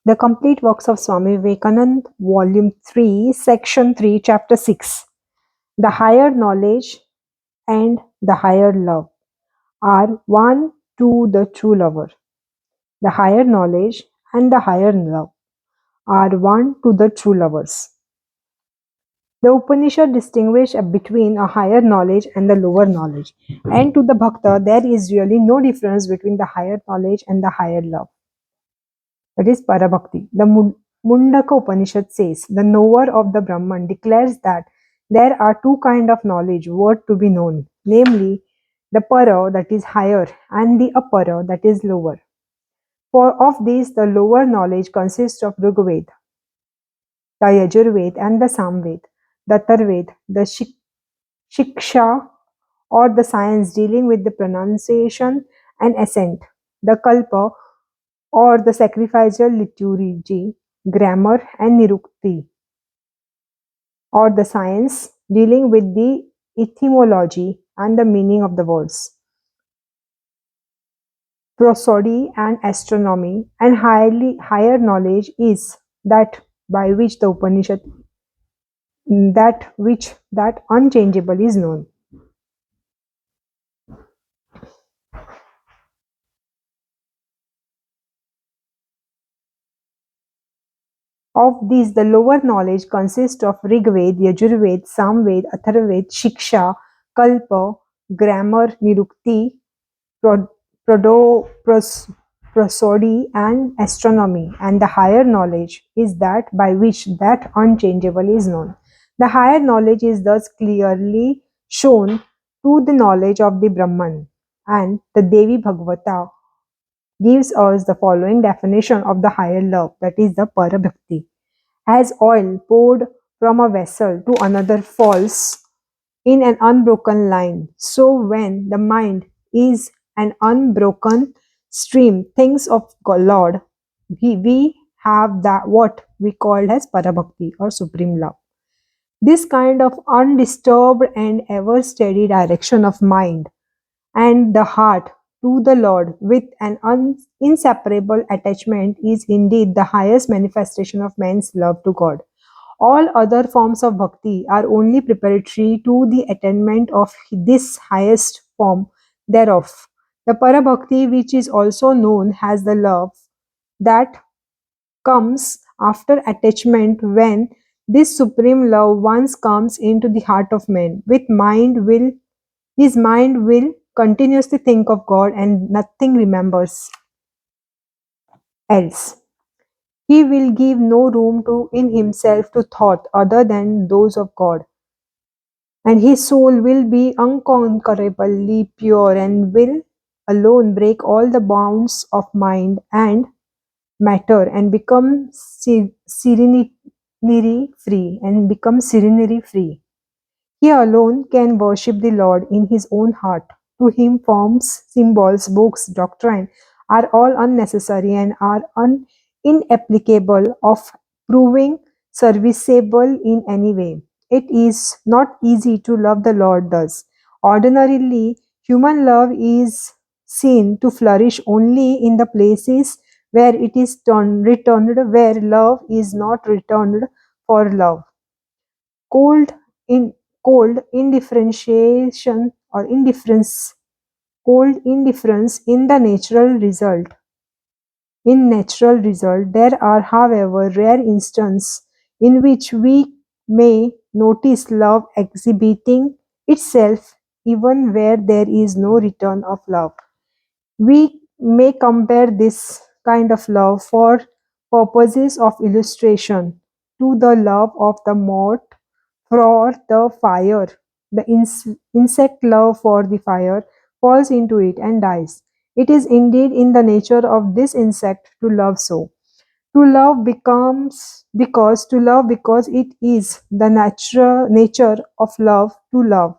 The Complete Works of Swami Vivekananda, Volume 3, Section 3, Chapter 6. The higher knowledge and the higher love are one to the true lover. The higher knowledge and the higher love are one to the true lovers. The Upanishad distinguish between a higher knowledge and the lower knowledge. And to the Bhakta, there is really no difference between the higher knowledge and the higher love. That is Parabhakti. The Mundaka Upanishad says, the knower of the Brahman declares that there are two kinds of knowledge worth to be known, namely the Para, that is higher, and the Apara, that is lower. For of these, the lower knowledge consists of Rigveda, the Yajurveda, and the Samveda, the Atharvaveda, the Shiksha, or the science dealing with the pronunciation and assent, the Kalpa, or the sacrificial liturgy, grammar, and nirukti, or the science dealing with the etymology and the meaning of the words, prosody and astronomy, and higher knowledge is that by which the Upanishad, that unchangeable is known. Of these, the lower knowledge consists of Rigveda, Yajurveda, Samveda, Atharvaveda, Shiksha, Kalpa, grammar, nirukti, prosody, and astronomy, and the higher knowledge is that by which that unchangeable is known. The higher knowledge is thus clearly shown to the knowledge of the Brahman, and the Devi Bhagavata gives us the following definition of the higher love, that is the Parabhakti. As oil poured from a vessel to another falls in an unbroken line, so when the mind is an unbroken stream, thinks of Lord, we have that what we called as Parabhakti or supreme love. This kind of undisturbed and ever steady direction of mind and the heart to the Lord with an inseparable attachment is indeed the highest manifestation of man's love to God. All other forms of bhakti are only preparatory to the attainment of this highest form thereof. The Parabhakti, which is also known as the love that comes after attachment, when this supreme love once comes into the heart of man, his mind will continuously think of God and nothing remembers else. He will give no room to in himself to thought other than those of God. And his soul will be unconquerably pure and will alone break all the bounds of mind and matter and become serenity free. He alone can worship the Lord in his own heart. To him, forms, symbols, books, doctrine are all unnecessary and are inapplicable of proving serviceable in any way. It is not easy to love the Lord thus. Ordinarily, human love is seen to flourish only in the places where it is returned, where love is not returned for love. Cold in cold indifferentiation or indifference cold indifference in the natural result. There are, however, rare instances in which we may notice love exhibiting itself even where there is no return of love. We may compare this kind of love for purposes of illustration to the love of the moth for the fire. The insect love for the fire falls into it and dies. It is indeed in the nature of this insect to love so. To love because it is the natural nature of love to love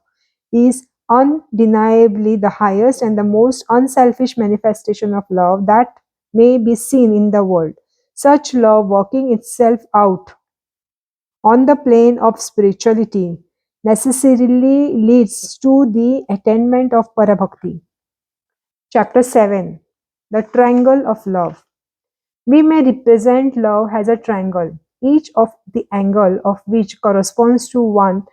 is undeniably the highest and the most unselfish manifestation of love that may be seen in the world. Such love working itself out on the plane of spirituality necessarily leads to the attainment of Parabhakti. Chapter 7. The Triangle of Love. We may represent love as a triangle, each of the angle of which corresponds to one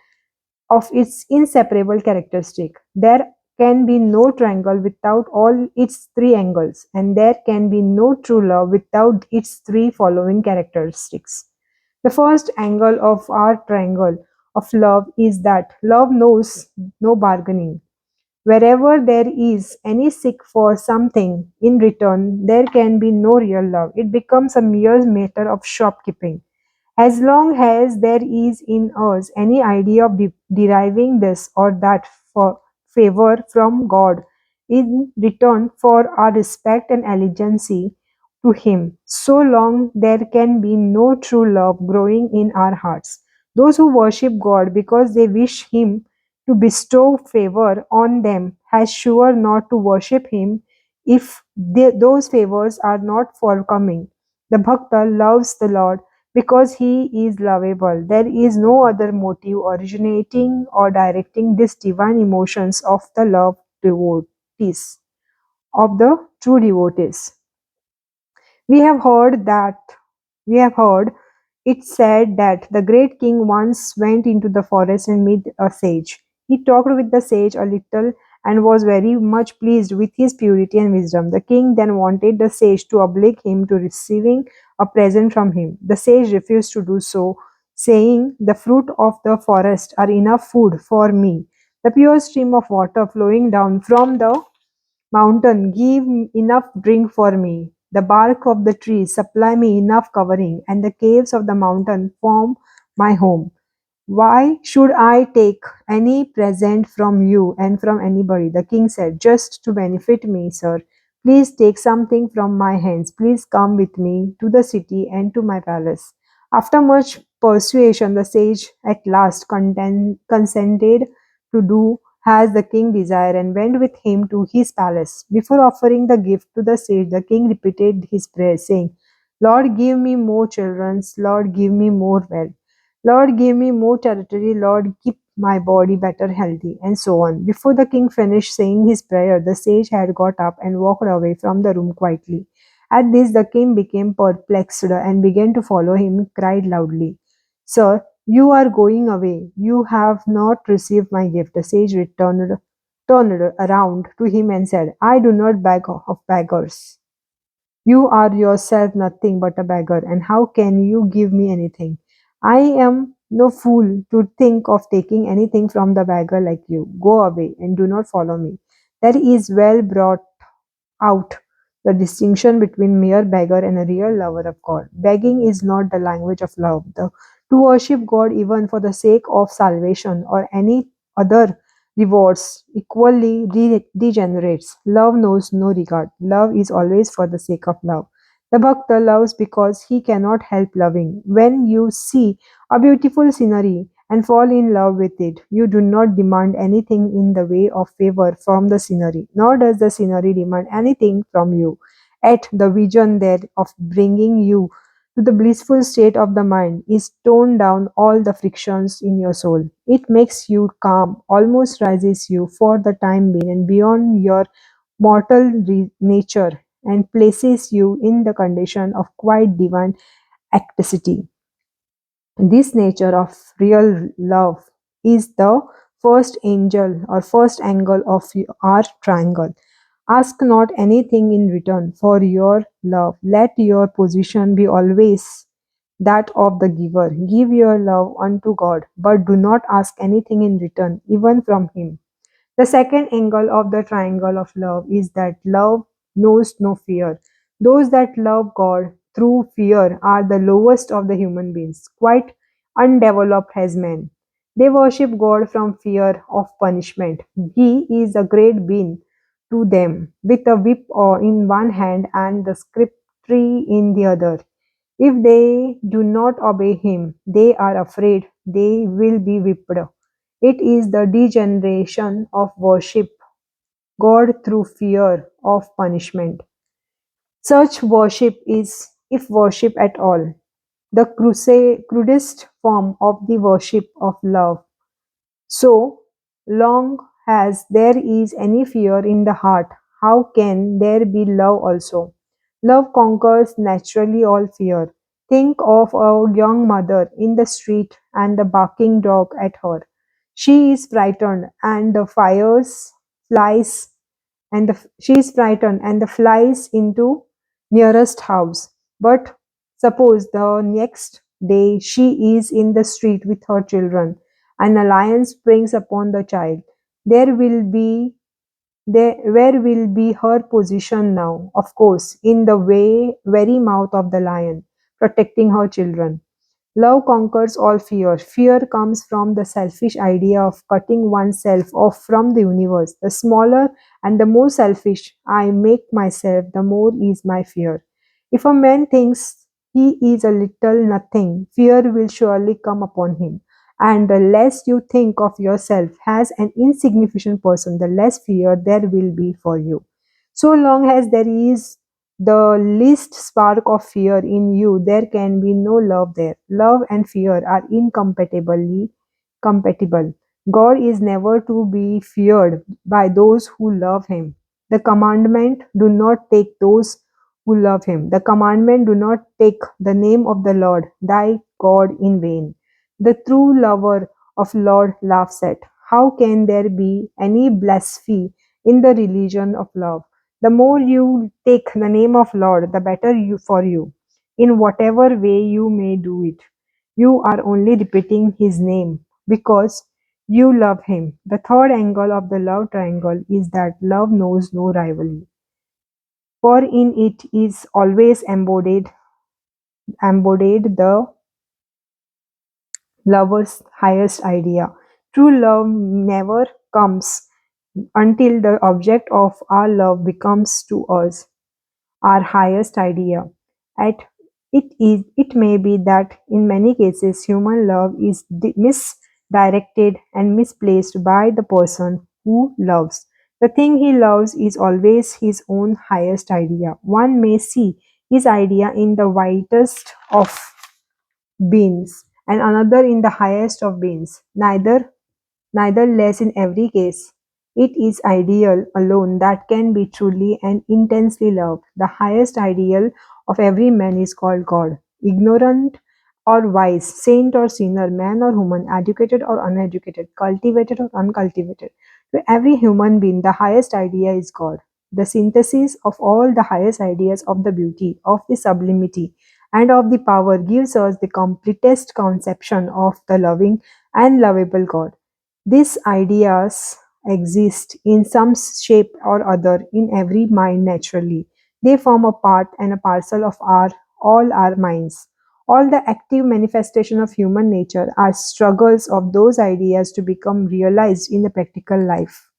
of its inseparable characteristic. There can be no triangle without all its three angles, and there can be no true love without its three following characteristics. The first angle of our triangle of love is that love knows no bargaining. Wherever there is any seek for something in return, there can be no real love. It becomes a mere matter of shopkeeping. As long as there is in us any idea of deriving this or that for favor from God in return for our respect and allegiance to Him, so long there can be no true love growing in our hearts. Those who worship God because they wish Him to bestow favor on them has sure not to worship Him if those favors are not forthcoming. The Bhakta loves the Lord because he is lovable. There is no other motive originating or directing these divine emotions of the love devotees, of the true devotees. We have heard that we have heard it said that the great king once went into the forest and met a sage. He talked with the sage a little and was very much pleased with his purity and wisdom. The king then wanted the sage to oblige him to receiving a present from him. The sage refused to do so, saying, "The fruit of the forest are enough food for me. The pure stream of water flowing down from the mountain, give enough drink for me. The bark of the trees supply me enough covering, and the caves of the mountain form my home. Why should I take any present from you and from anybody?" The king said, "Just to benefit me, sir. Please take something from my hands. Please come with me to the city and to my palace." After much persuasion, the sage at last consented to do as the king desired and went with him to his palace. Before offering the gift to the sage, the king repeated his prayer, saying, "Lord, give me more children. Lord, give me more wealth. Lord, give me more territory. Lord, keep my body better healthy," and so on. Before the king finished saying his prayer, the sage had got up and walked away from the room quietly. At this, the king became perplexed and began to follow him, cried loudly, "Sir, you are going away. You have not received my gift." The sage turned around to him and said, "I do not beg of beggars. You are yourself nothing but a beggar, and how can you give me anything? I am no fool to think of taking anything from the beggar like you. Go away and do not follow me." That is well brought out the distinction between mere beggar and a real lover of God. Begging is not the language of love. To worship God even for the sake of salvation or any other rewards equally degenerates. Love knows no regard. Love is always for the sake of love. The Bhakta loves because he cannot help loving. When you see a beautiful scenery and fall in love with it, you do not demand anything in the way of favor from the scenery, nor does the scenery demand anything from you. At the vision there of bringing you to the blissful state of the mind is toned down all the frictions in your soul. It makes you calm, almost rises you for the time being and beyond your mortal nature, and places you in the condition of quite divine ecstasy. This nature of real love is the first angel or first angle of our triangle. Ask not anything in return for your love. Let your position be always that of the giver. Give your love unto God, but do not ask anything in return, even from Him. The second angle of the triangle of love is that love knows no fear. Those that love God through fear are the lowest of the human beings, quite undeveloped as men. They worship God from fear of punishment. He is a great being to them, with a whip in one hand and the scriptry in the other. If they do not obey him, they are afraid they will be whipped. It is the degeneration of worship God through fear of punishment. Such worship is, if worship at all, the crudest form of the worship of love. So long as there is any fear in the heart, how can there be love also? Love conquers naturally all fear. Think of a young mother in the street and the barking dog at her. She is frightened and the fires flies she is frightened and the flies into nearest house. But suppose the next day she is in the street with her children and a lion springs upon the child. There will be where will be her position now? Of course, in the very mouth of the lion, protecting her children. Love conquers all fear. Fear comes from the selfish idea of cutting oneself off from the universe. The smaller and the more selfish I make myself, the more is my fear. If a man thinks he is a little nothing, fear will surely come upon him. And the less you think of yourself as an insignificant person, the less fear there will be for you. So long as there is the least spark of fear in you, there can be no love there. Love and fear are incompatibly compatible. God is never to be feared by those who love him. The commandment do not take those who love him. The commandment do not take the name of the Lord thy God in vain. The true lover of Lord laughs at. How can there be any blasphemy in the religion of love? The more you take the name of Lord, the better you for you. In whatever way you may do it, you are only repeating his name because you love him. The third angle of the love triangle is that love knows no rivalry, for in it is always embodied the lover's highest idea. True love never comes until the object of our love becomes to us our highest idea. At it may be that in many cases human love is misdirected and misplaced by the person who loves. The thing he loves is always his own highest idea. One may see his idea in the whitest of beings and another in the highest of beings. Neither less in every case. It is ideal alone that can be truly and intensely loved. The highest ideal of every man is called God. Ignorant or wise, saint or sinner, man or woman, educated or uneducated, cultivated or uncultivated. To every human being, the highest idea is God. The synthesis of all the highest ideas of the beauty, of the sublimity, and of the power gives us the completest conception of the loving and lovable God. These ideas exist in some shape or other in every mind naturally. They form a part and a parcel of all our minds. All the active manifestation of human nature are struggles of those ideas to become realized in the practical life.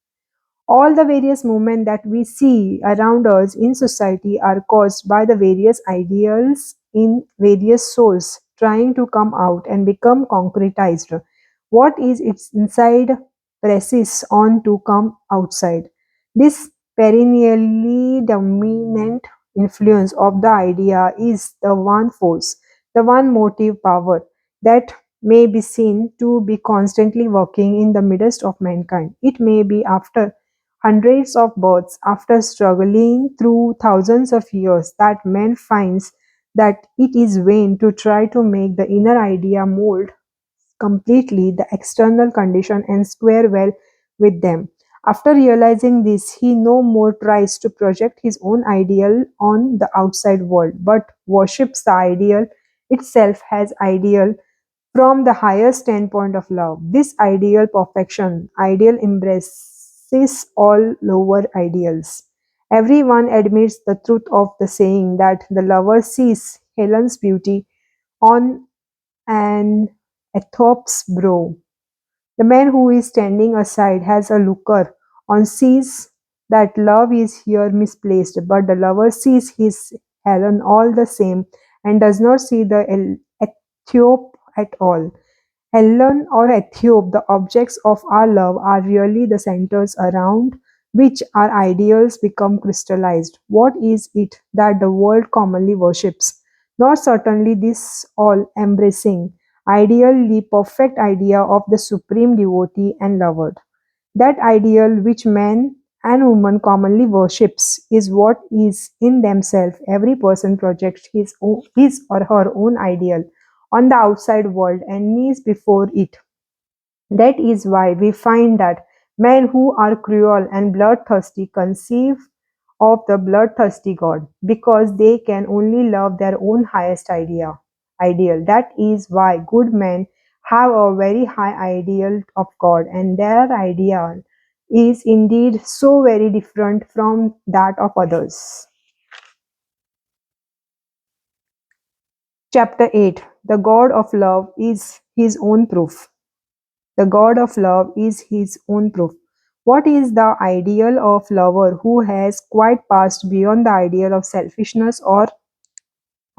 All the various movements that we see around us in society are caused by the various ideals in various souls trying to come out and become concretized. What is its inside presses on to come outside. This perennially dominant influence of the idea is the one force, the one motive power that may be seen to be constantly working in the midst of mankind. It may be after hundreds of births, after struggling through thousands of years, that man finds that it is vain to try to make the inner idea mold completely the external condition and square well with them. After realizing this, he no more tries to project his own ideal on the outside world, but worships the ideal itself as ideal from the higher standpoint of love. This ideal embraces all lower ideals. Everyone admits the truth of the saying that the lover sees Helen's beauty on an Aesop's brow. The man who is standing aside has a looker on sees that love is here misplaced, but the lover sees his Helen all the same and does not see the Ethiop at all. Helen or Ethiop, the objects of our love, are really the centers around which our ideals become crystallized. What is it that the world commonly worships? Not certainly this all embracing, ideally perfect idea of the supreme devotee and lover. That ideal which man and woman commonly worships is what is in themselves. Every person projects his or her own ideal on the outside world and kneels before it. That is why we find that men who are cruel and bloodthirsty conceive of the bloodthirsty God, because they can only love their own highest ideal. That is why good men have a very high ideal of God, and their ideal is indeed so very different from that of others. Chapter 8. The God of love is his own proof. The God of love is his own proof. What is the ideal of lover who has quite passed beyond the ideal of selfishness or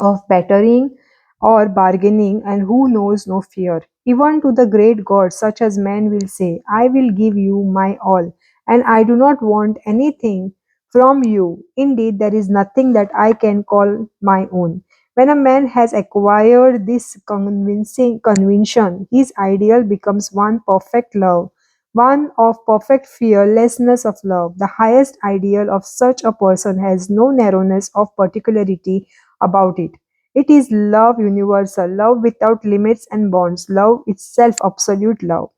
of battering or bargaining, and who knows no fear? Even to the great God, such as man will say, I will give you my all, and I do not want anything from you. Indeed, there is nothing that I can call my own. When a man has acquired this convincing conviction, his ideal becomes one perfect love, one of perfect fearlessness of love. The highest ideal of such a person has no narrowness of particularity about it. It is love universal, love without limits and bonds, love itself absolute love.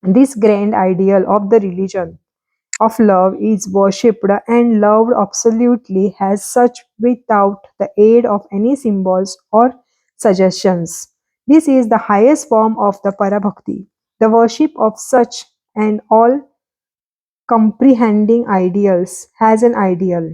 This grand ideal of the religion of love is worshipped and loved absolutely as such without the aid of any symbols or suggestions. This is the highest form of the Parabhakti, the worship of such and all comprehending ideals has an ideal.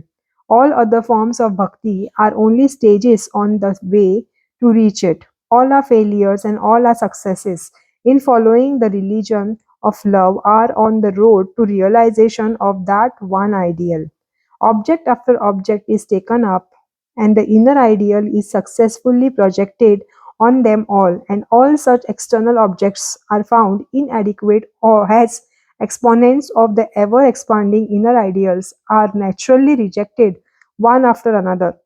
All other forms of bhakti are only stages on the way to reach it. All our failures and all our successes in following the religion of love are on the road to realization of that one ideal. Object after object is taken up, and the inner ideal is successfully projected on them all, and all such external objects are found inadequate or as exponents of the ever expanding inner ideals are naturally rejected one after another.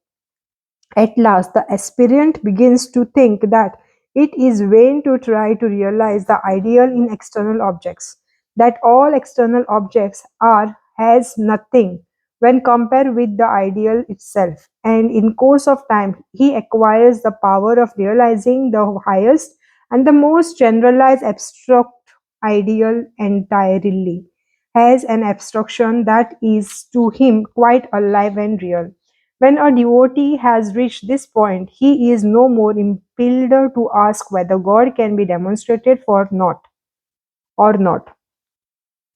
At last, the aspirant begins to think that it is vain to try to realize the ideal in external objects, that all external objects are as nothing when compared with the ideal itself, and in course of time he acquires the power of realizing the highest and the most generalized abstract ideal entirely as an abstraction that is to him quite alive and real. When a devotee has reached this point, he is no more impelled to ask whether God can be demonstrated or not,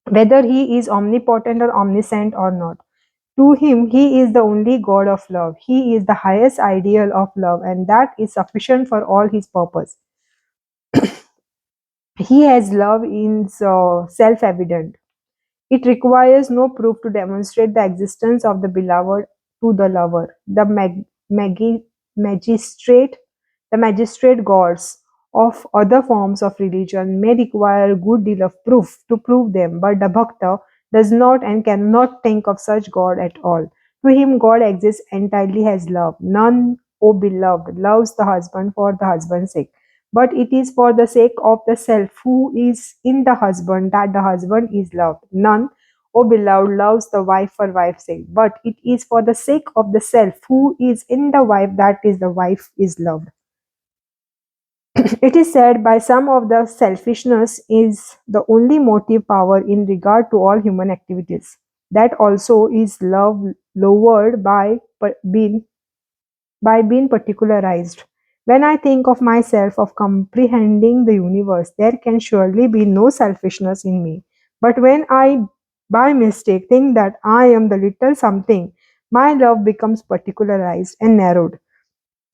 whether he is omnipotent or omniscient or not. To him, he is the only God of love. He is the highest ideal of love, and that is sufficient for all his purpose. He has love in self-evident. It requires no proof to demonstrate the existence of the beloved to the lover. Magistrate, the magistrate gods of other forms of religion may require a good deal of proof to prove them, but the bhakta does not and cannot think of such God at all. To him, God exists entirely as love. None, O beloved, loves the husband for the husband's sake, but it is for the sake of the self who is in the husband that the husband is loved. None, O beloved, loves the wife for wife's sake, but it is for the sake of the self who is in the wife that is the wife is loved. It is said by some of the selfishness is the only motive power in regard to all human activities. That also is love lowered by being particularized. When I think of myself of comprehending the universe, there can surely be no selfishness in me. But when I by mistake think that I am the little something, my love becomes particularized and narrowed.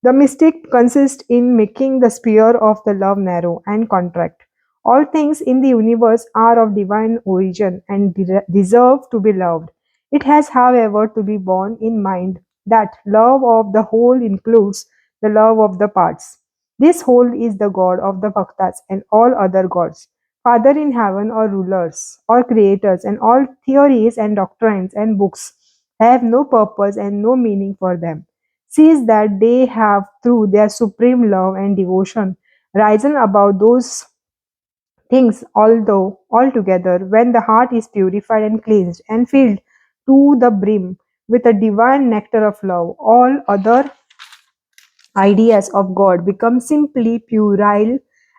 The mistake consists in making the sphere of the love narrow and contract. All things in the universe are of divine origin and deserve to be loved. It has, however, to be borne in mind that love of the whole includes the love of the parts. This whole is the God of the Bhaktas and all other gods, Father in heaven or rulers or creators, and all theories and doctrines and books have no purpose and no meaning for them sees that they have, through their supreme love and devotion, risen above those things, although altogether, when the heart is purified and cleansed and filled to the brim with a divine nectar of love, all other ideas of God become simply puerile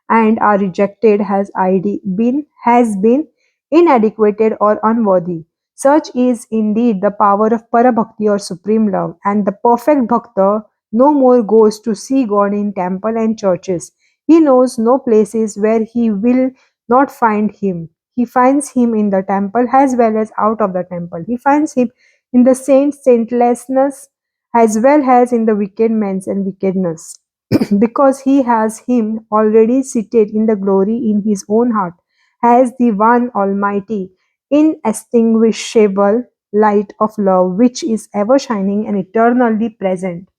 and are rejected has been inadequate or unworthy. Such is indeed the power of Parabhakti or supreme love, and the perfect Bhakta no more goes to see God in temple and churches. He knows no places where he will not find him. He finds him in the temple as well as out of the temple. He finds him in the saintlessness as well as in the wicked men's and wickedness, because he has him already seated in the glory in his own heart, as the one almighty, inextinguishable light of love, which is ever shining and eternally present.